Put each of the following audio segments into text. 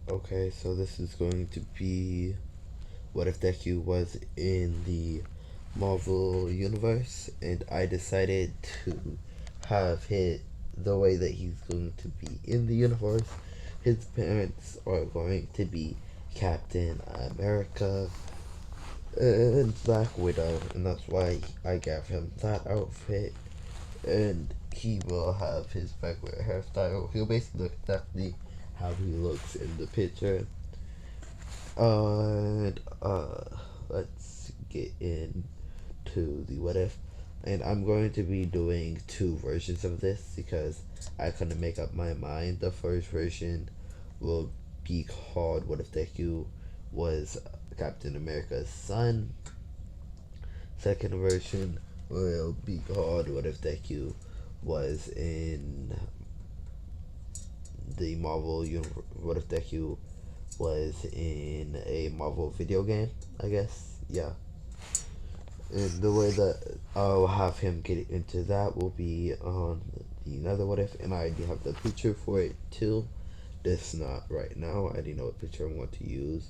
Okay, so this is going to be what if Deku was in the Marvel universe, and I decided to have it the way that he's going to be in the universe. His parents are going to be Captain America and Black Widow, and that's why I gave him that outfit. And he will have his regular hairstyle. He'll basically look exactly how he looks in the picture. And let's get into the what if. And I'm going to be doing two versions of this because I couldn't make up my mind. The first version will be called What If Deku Was Captain America's son. Second version will be called What If Deku Was in the Marvel universe. What If Deku was in a Marvel video game, I guess. Yeah. And the way that I'll have him get into that will be on the another what if, and I already have the picture for it too. That's not right now. I already know what picture I want to use.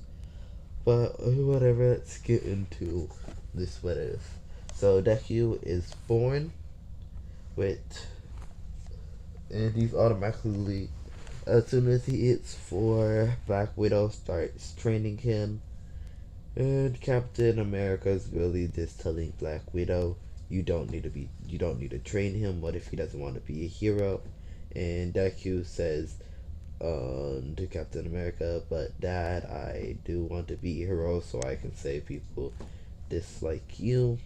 But whatever, let's get into this what if. So Deku is born with, and he's automatically, as soon as he hits 4, Black Widow starts training him. And Captain America's really just telling Black Widow, you don't need to train him. What if he doesn't want to be a hero? And Deku says to Captain America, but Dad, I do want to be a hero so I can save people just like you.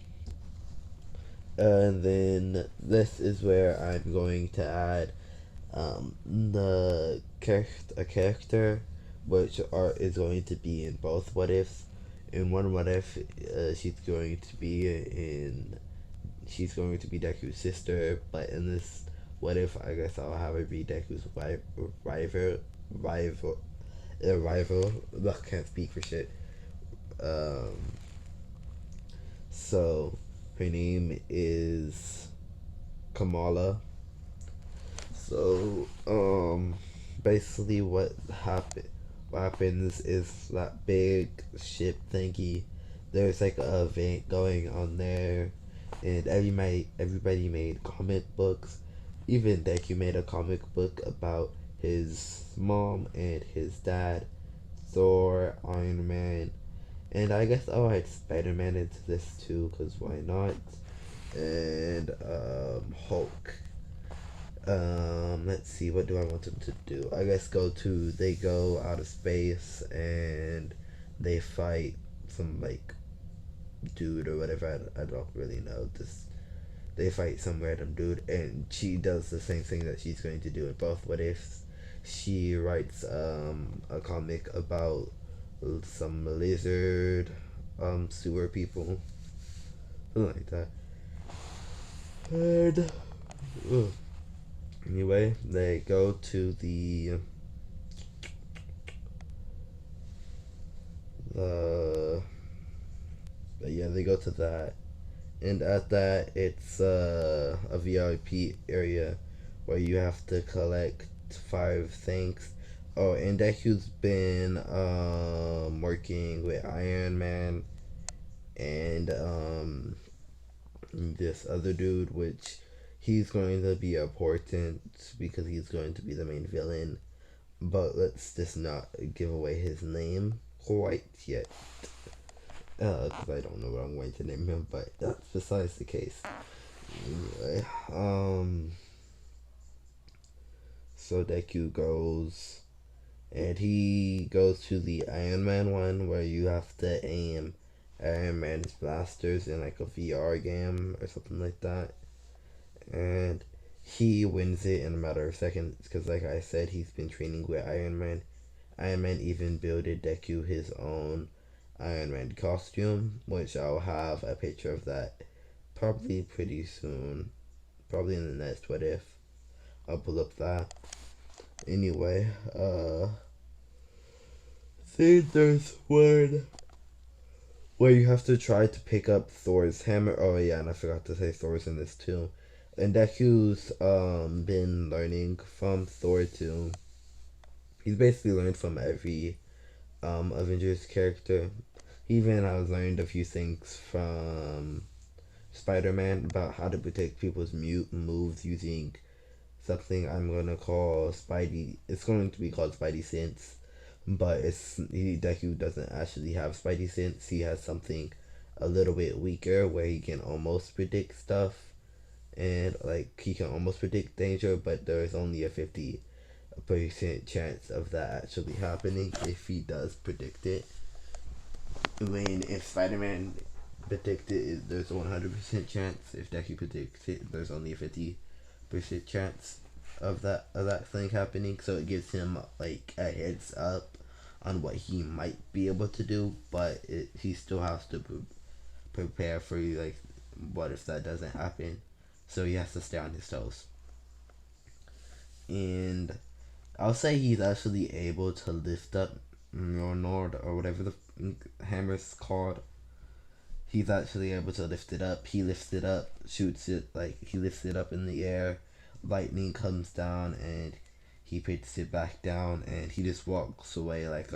And then this is where I'm going to add a character which is going to be in both what ifs. In one what if, she's going to be Deku's sister, but in this what if, I guess I'll have her be Deku's rival, rival, rival. Ugh, can't speak for shit. Um, so her name is Kamala. So, basically what happens is that big ship thingy. There's like a event going on there, and everybody made comic books. Even Deku made a comic book about his mom and his dad, Thor, Iron Man, and I guess I'll add Spider Man into this too, cause why not? And Hulk. Let's see, what do I want them to do? I guess they go out of space and they fight some like dude or whatever. I don't really know. Just they fight some random dude, and she does the same thing that she's going to do in both what ifs. She writes a comic about some lizard sewer people, something like that. And anyway, they go to the yeah, they go to that, and at that it's a VIP area where you have to collect 5 things. Oh, and Deku's been working with Iron Man and this other dude, which he's going to be important because he's going to be the main villain. But let's just not give away his name quite yet, because I don't know what I'm going to name him. But that's besides the case. Anyway, so Deku goes, and he goes to the Iron Man one where you have to aim Iron Man's blasters in like a VR game or something like that, and he wins it in a matter of seconds because, like I said, he's been training with Iron Man. Iron Man even builded Deku his own Iron Man costume, which I'll have a picture of that probably pretty soon. Probably in the next what if. I'll pull up that. Anyway, see, there's one where you have to try to pick up Thor's hammer. Oh yeah, and I forgot to say Thor's in this too. And Deku's been learning from Thor to He's basically learned from every Avengers character. He even has learned a few things from Spider-Man about how to protect people's mute moves using something I'm gonna call Spidey. It's going to be called Spidey Sense, but Deku doesn't actually have Spidey Sense. He has something a little bit weaker where he can almost predict stuff, and like he can almost predict danger, but there's only a 50% chance of that actually happening if he does predict it. When if Spider-Man predicted it, there's a 100% chance. If Deku predicts it, there's only a 50% chance of that thing happening. So it gives him like a heads up on what he might be able to do, but he still has to prepare for like what if that doesn't happen. So he has to stay on his toes. And I'll say he's actually able to lift up Nord or whatever the hammer's called. He's actually able to lift it up. He lifts it up, shoots it, like he lifts it up in the air. Lightning comes down and he puts it back down, and he just walks away like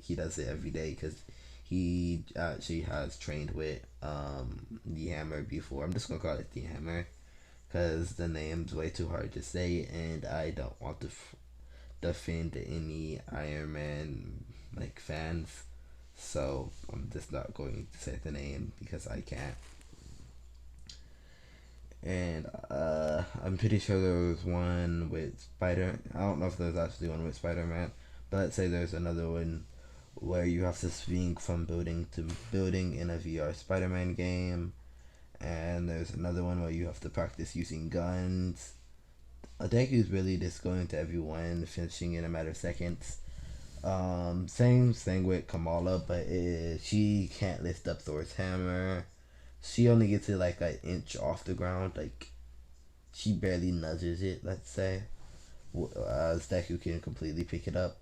he does it every day because he actually has trained with the hammer before. I'm just gonna call it the hammer because the name's way too hard to say, and I don't want to defend any Iron Man like fans, so I'm just not going to say the name because I can't. And I'm pretty sure there was one with Spider. I don't know if there's actually one with Spider-Man, but let's say there's another one where you have to swing from building to building in a VR Spider-Man game, and there's another one where you have to practice using guns. Deku's really just going to everyone, finishing in a matter of seconds. Same thing with Kamala, but she can't lift up Thor's hammer. She only gets it like an inch off the ground, like she barely nudges it. Let's say, as Deku can completely pick it up.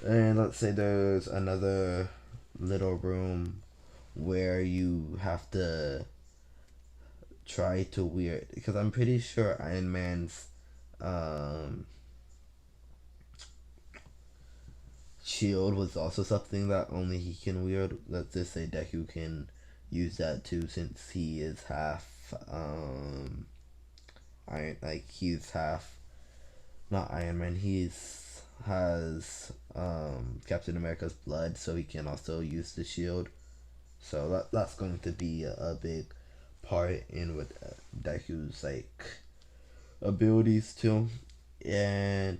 And let's say there's another little room where you have to try to weird because I'm pretty sure Iron Man's um, shield was also something that only he can wield. Let's just say Deku can use that too, since he is half Iron. Like he's half not Iron Man. He's has Captain America's blood, so he can also use the shield. So that's going to be a big part in what Deku's like abilities too. And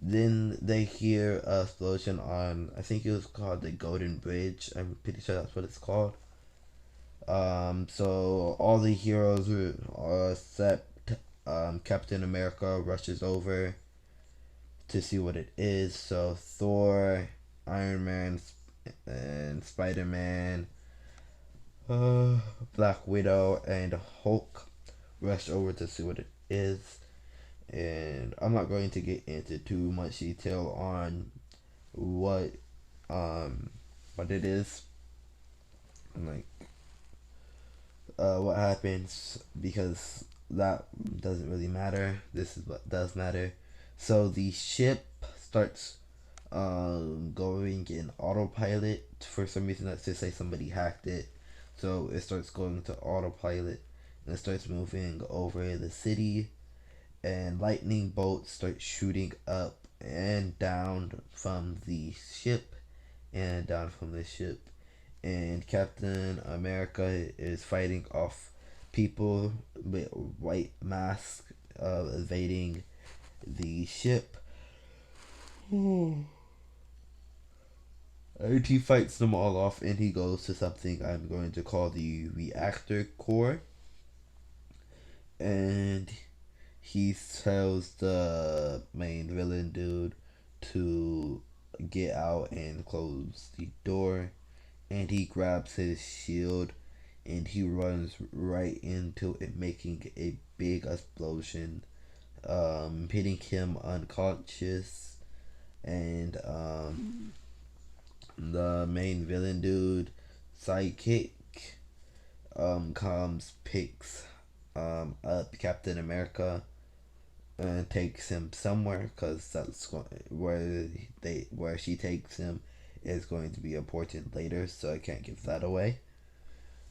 then they hear a explosion on, I think it was called the Golden Bridge. I'm pretty sure that's what it's called. So all the heroes except Captain America rushes over to see what it is. So Thor, Iron Man, and Spider Man, uh, Black Widow, and Hulk rush over to see what it is. And I'm not going to get into too much detail on what um what it is, like what happens, because that doesn't really matter. This is what does matter. So the ship starts going in autopilot for some reason. Let's just say somebody hacked it, so it starts going to autopilot and it starts moving over the city, and lightning bolts start shooting up and down from the ship and down from the ship. And Captain America is fighting off people with white masks invading the ship. And he fights them all off, and he goes to something I'm going to call the reactor core. And he tells the main villain dude to get out and close the door, and he grabs his shield and he runs right into it, making a big explosion, hitting him unconscious. And the main villain dude sidekick comes, picks up Captain America, and takes him somewhere, because where she takes him is going to be important later, so I can't give that away.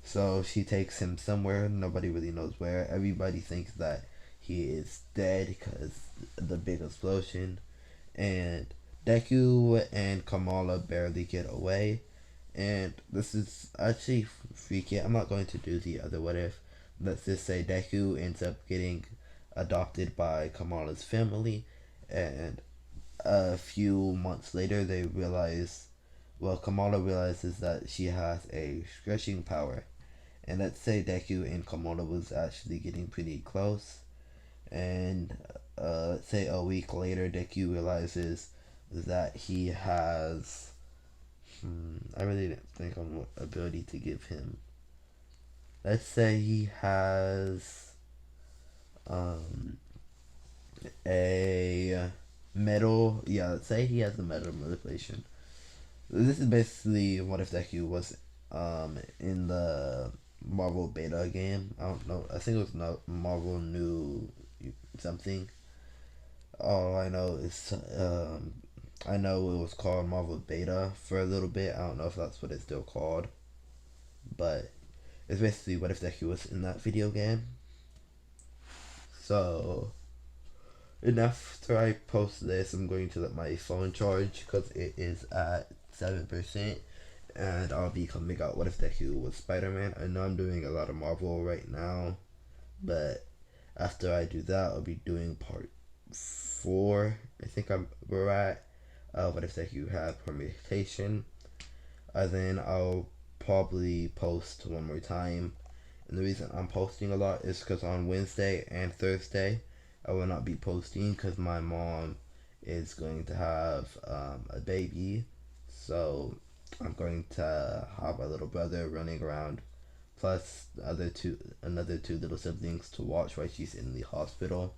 So she takes him somewhere, nobody really knows where. Everybody thinks that he is dead because the big explosion, and Deku and Kamala barely get away. And this is actually freaky. I'm not going to do the other what if. Let's just say Deku ends up getting adopted by Kamala's family, and a few months later they realize, well, Kamala realizes that she has a stretching power. And let's say Deku and Kamala was actually getting pretty close, and let's say a week later Deku realizes that he has, I really didn't think on what ability to give him. Let's say he has um, a metal. Yeah, let's say he has a metal manipulation. This is basically what if Deku was in the Marvel beta game. I don't know. I think it was Marvel New something. All I know is I know it was called Marvel Beta for a little bit. I don't know if that's what it's still called, but it's basically what if Deku was in that video game. So, and after I post this, I'm going to let my phone charge because it is at 7%, and I'll be coming out what if Deku was Spider-Man. I know I'm doing a lot of Marvel right now, but after I do that, I'll be doing part 4. I think we're at. What if Deku had permutation? Then I'll probably post one more time. And the reason I'm posting a lot is because on Wednesday and Thursday I will not be posting because my mom is going to have a baby. So I'm going to have a little brother running around, plus another two little siblings to watch while she's in the hospital.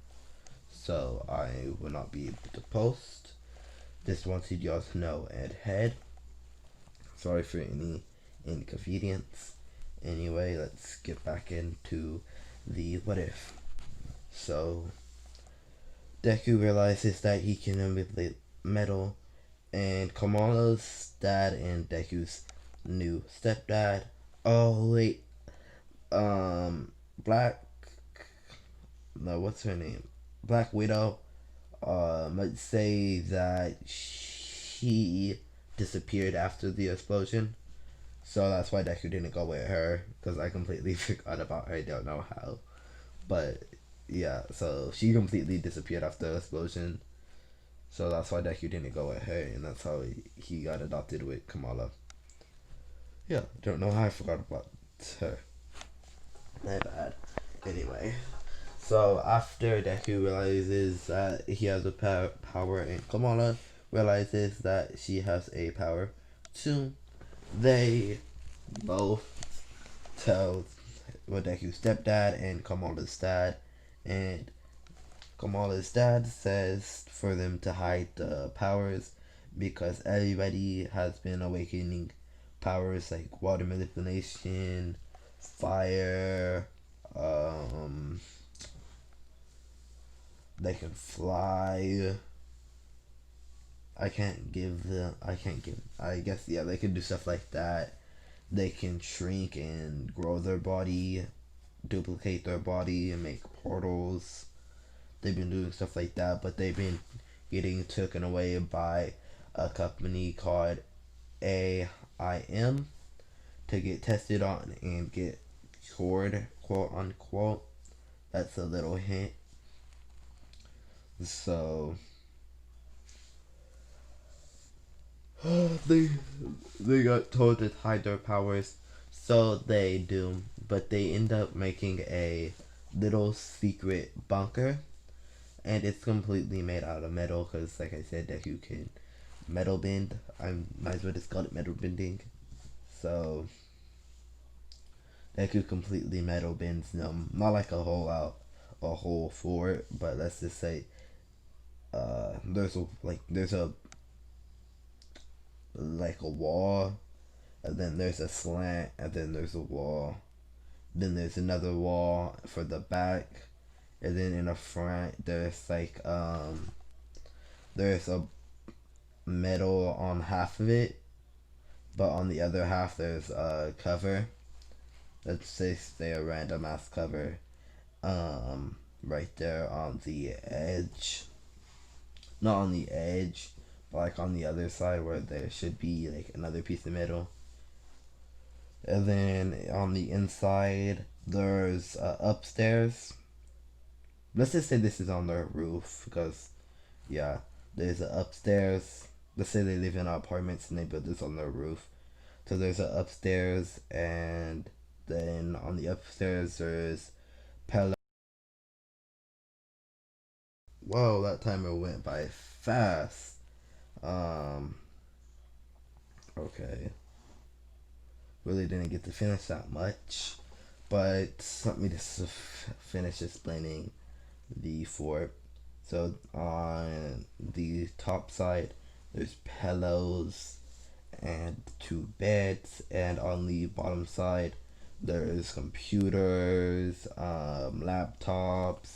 So I will not be able to post. Just wanted y'all to know ahead. Sorry for any inconvenience. Anyway, let's get back into the what if. So, Deku realizes that he can manipulate metal, and Kamala's dad and Deku's new stepdad. Oh wait, Black. No, what's her name? Black Widow. Let's say that she disappeared after the explosion. So that's why Deku didn't go with her, because I completely forgot about her. I don't know how. But yeah, so she completely disappeared after the explosion. So that's why Deku didn't go with her, and that's how he got adopted with Kamala. Yeah, don't know how I forgot about her. My bad. Anyway, so after Deku realizes that he has a power and Kamala realizes that she has a power too, they both tell Deku's stepdad and Kamala's dad, and Kamala's dad says for them to hide the powers because everybody has been awakening powers like water manipulation, fire, they can fly. I guess, yeah, they can do stuff like that. They can shrink and grow their body, duplicate their body, and make portals. They've been doing stuff like that, but they've been getting taken away by a company called AIM to get tested on and get cured, quote unquote. That's a little hint. So they they got told to hide their powers, so they do. But they end up making a little secret bunker, and it's completely made out of metal. Because, like I said, Deku can metal bend. I might as well just call it metal bending. So Deku completely metal bends them. Not like a whole fort, but let's just say there's a like a wall, and then there's a slant, and then there's a wall, then there's another wall for the back, and then in the front there's a metal on half of it, but on the other half there's a cover. Let's say a random ass cover. Right there on the edge, not on the edge, but like on the other side where there should be like another piece of metal. And then on the inside, there's upstairs. Let's just say this is on the roof because, yeah, there's an upstairs. Let's say they live in apartments and they build this on their roof. So there's an upstairs, and then on the upstairs, there's Pella. Whoa, that timer went by fast. Um, okay. Really didn't get to finish that much. But let me just finish explaining the fort. So on the top side, there's pillows and two beds, and on the bottom side, there's computers, laptops,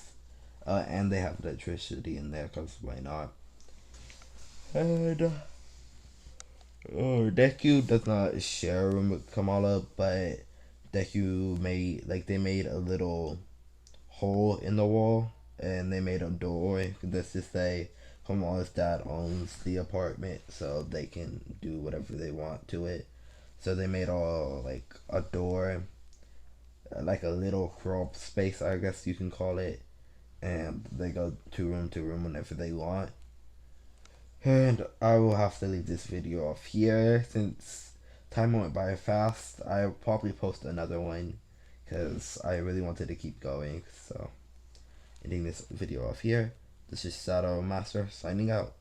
and they have electricity in there because why not? And Deku does not share a room with Kamala, but Deku made a little hole in the wall, and they made a door. Let's just say Kamala's dad owns the apartment, so they can do whatever they want to it. So they made like a door, like a little crawl space, I guess you can call it, and they go to room whenever they want. And I will have to leave this video off here since time went by fast. I'll probably post another one because I really wanted to keep going. So ending this video off here. This is Shadow Master signing out.